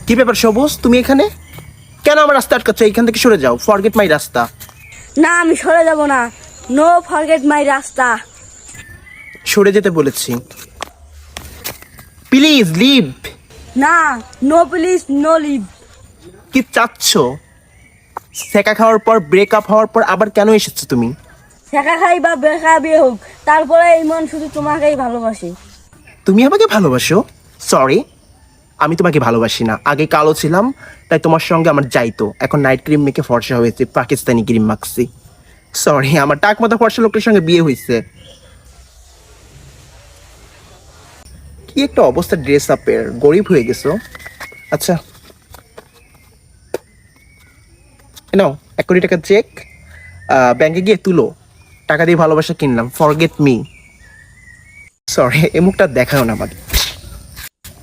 কি ব্যাপার সবুজ, তুমি এখানে কেন? আমার রাস্তা আটকাচ্ছ, এইখান থেকে সরে যাও। ফরগেট মাই রাস্তা। না, আমি সরে যাব না। নো ফরগেট মাই রাস্তা। সরে যেতে বলেছি, প্লিজ লিভ। না, নো প্লিজ, নো লিভ। কি চাচ্ছ? সেকা খাওয়ার পর, ব্রেকআপ হওয়ার পর আবার কেন এসেছো তুমি? শেখা খাই বা বেখা বিয়ে হোক, তারপরে এই মন শুধু তোমাকেই ভালোবাসে। তুমি আমাকে ভালোবাসো? সরি, আমি তোমাকে ভালোবাসি না। আগে কালো ছিলাম, তাই তোমার সঙ্গে আমার যাইতো। এখন নাইট ক্রিম মেখে ফর্সা হয়েছে, পাকিস্তানি ক্রিম মাখছি। সরি, আমার টাক মতো ফর্সা লোকের সঙ্গে বিয়ে হয়েছে। কি একটা অবস্থা ড্রেস আপের, গরিব হয়ে গেছো। আচ্ছা নাও 1 কোটি টাকা চেক, ব্যাংকে গিয়ে তুলো। টাকা দিয়ে ভালোবাসা কিনলাম, ফরগেট মি। সরি, এই মুখটা দেখাও না আমাকে।